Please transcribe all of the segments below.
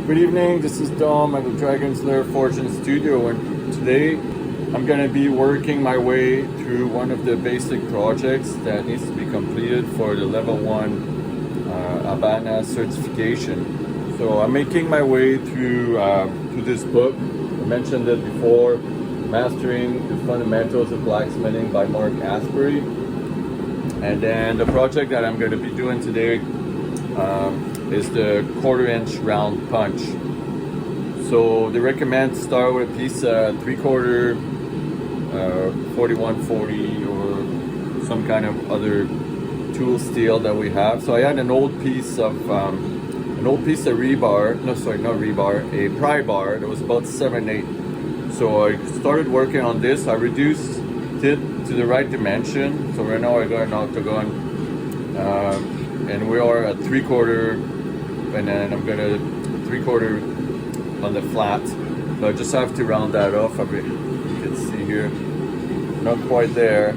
Good evening, this is Dom at the Dragon's Lair Fortune Studio, and today I'm going to be working my way through one of the basic projects that needs to be completed for the level 1 Habana certification. So I'm making my way through this book. I mentioned it before, Mastering the Fundamentals of Blacksmithing by Mark Aspery. And then the project that I'm going to be doing today is the 1/4-inch round punch. So they recommend to start with a piece 3/4 4140 or some kind of other tool steel that we have. So I had an old piece of rebar, no sorry, not rebar, a pry bar that was about 7/8. So I started working on this. I reduced it to the right dimension. So right now I got an octagon, and we are at 3/4, and then I'm gonna 3/4 on the flat. So I just have to round that off. I mean, you can see here, not quite there,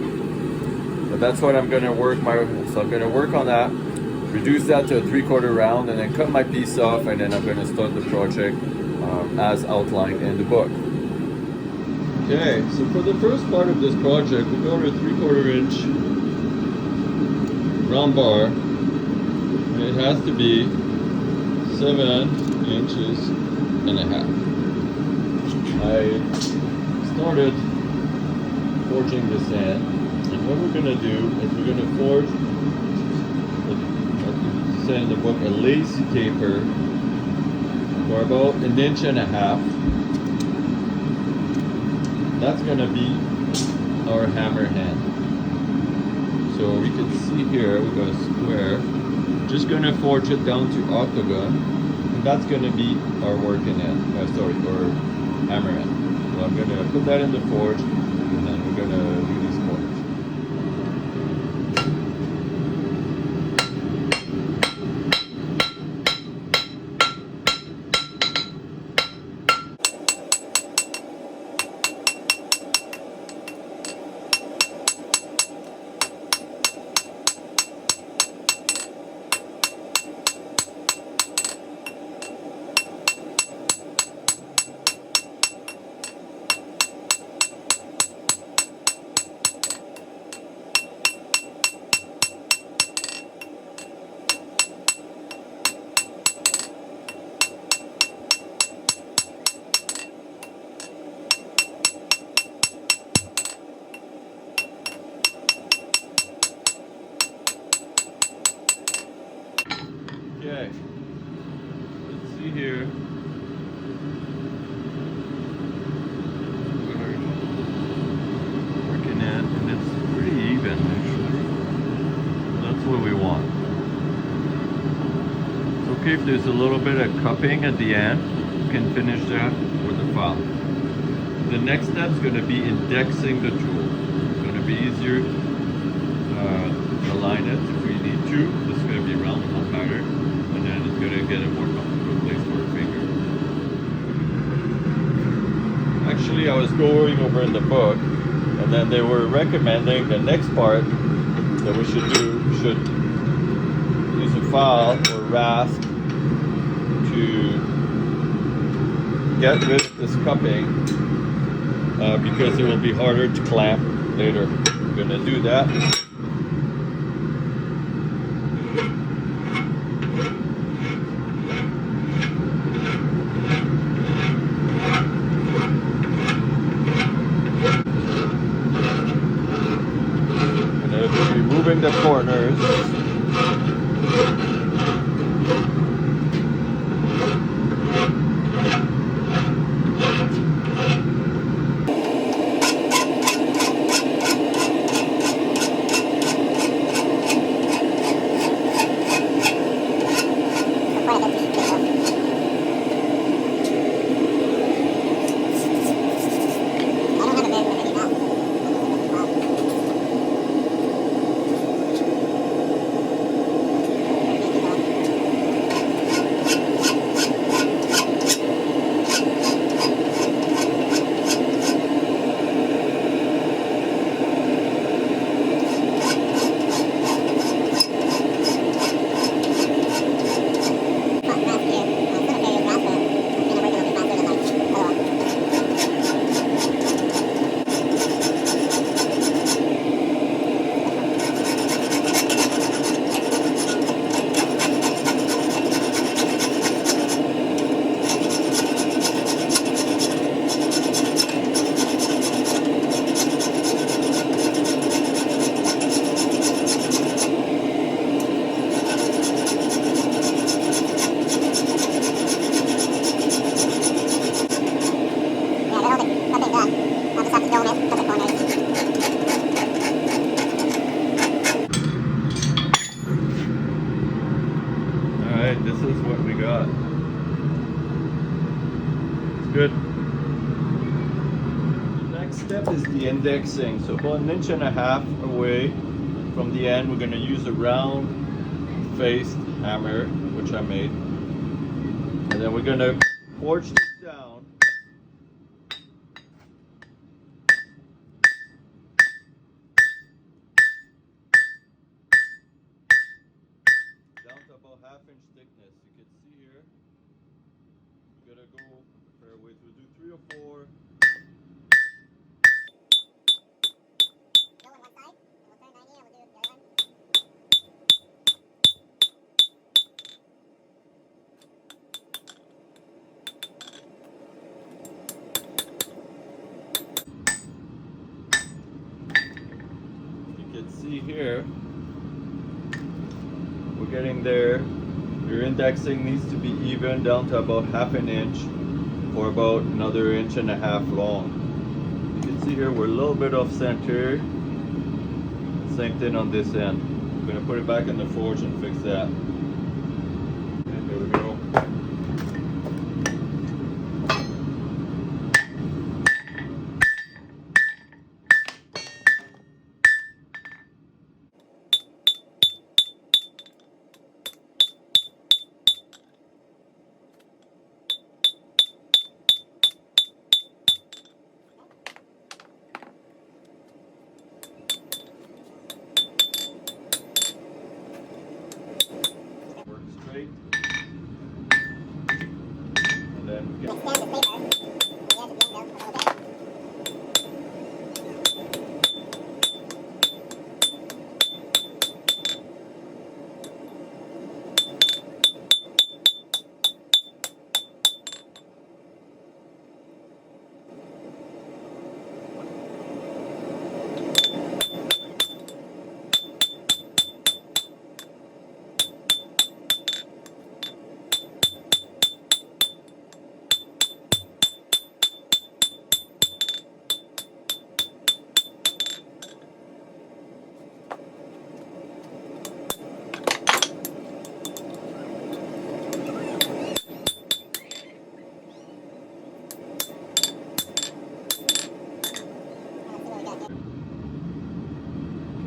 but that's what I'm gonna work so I'm gonna work on that, reduce that to a 3/4 round, and then cut my piece off, and then I'm gonna start the project as outlined in the book. Okay, so for the first part of this project, we go to a 3/4-inch round bar, and it has to be 7.5 inches. I started forging this in, and what we're going to do is we're going to forge, like you say in the book, a lacy taper for about 1.5 inches. That's going to be our hammer hand. So you can see here we've got a square. Just going to forge it down to octagon, and that's going to be our working end. Or hammer end. So I'm going to put that in the forge, and then we're going to do these corners. Okay, let's see here. We're working at, and it's pretty even actually. That's what we want. It's okay if there's a little bit of cupping at the end. You can finish that with a file. The next step is going to be indexing the tool. It's going to be easier to align it if we need to. This is going to be round hole pattern. And then it's going to get a more comfortable place for a finger. Actually, I was going over in the book, and then they were recommending the next part that we should do. We should use a file or rasp to get rid of this cupping, because it will be harder to clamp later. We're going to do that. Removing the corners. Good. The next step is the indexing. So about 1.5 inches away from the end, we're going to use a round faced hammer, which I made. And then we're going to forge this down. Down to about 1/2 inch thickness. You can see here, we're going to go fair width. We'll do 3 or 4. See here, we're getting there. Your indexing needs to be even down to about 1/2 inch for about another 1.5 inches long. You can see here we're a little bit off center. Same thing on this end. I'm going to put it back in the forge and fix that. And there we go. Straight, and then we get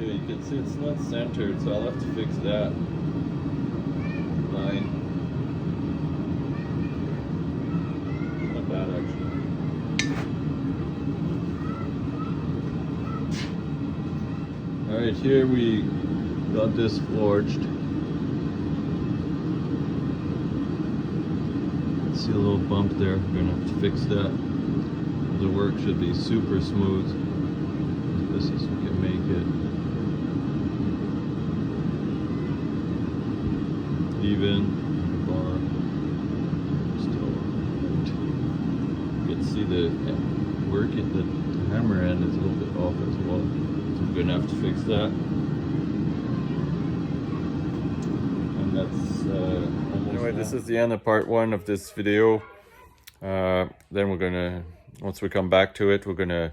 you can see it's not centered, so I'll have to fix that line. Not bad actually. Alright, here we got this forged. See a little bump there, we're gonna have to fix that. The work should be super smooth. This is, we can make it even, bar still right. You can see the work at the hammer end is a little bit off as well, so we're gonna have to fix that. And that's almost anyway, this is the end of part 1 of this video. Then we're gonna, once we come back to it, we're gonna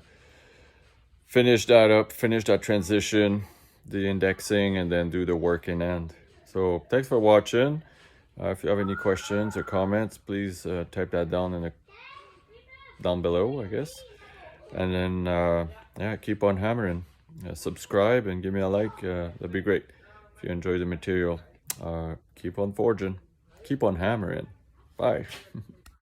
finish that up, finish that transition, the indexing, and then do the working end. So thanks for watching. If you have any questions or comments, please type that down down below, I guess. And then yeah, keep on hammering. Subscribe and give me a like. That'd be great. If you enjoy the material, keep on forging, keep on hammering. Bye.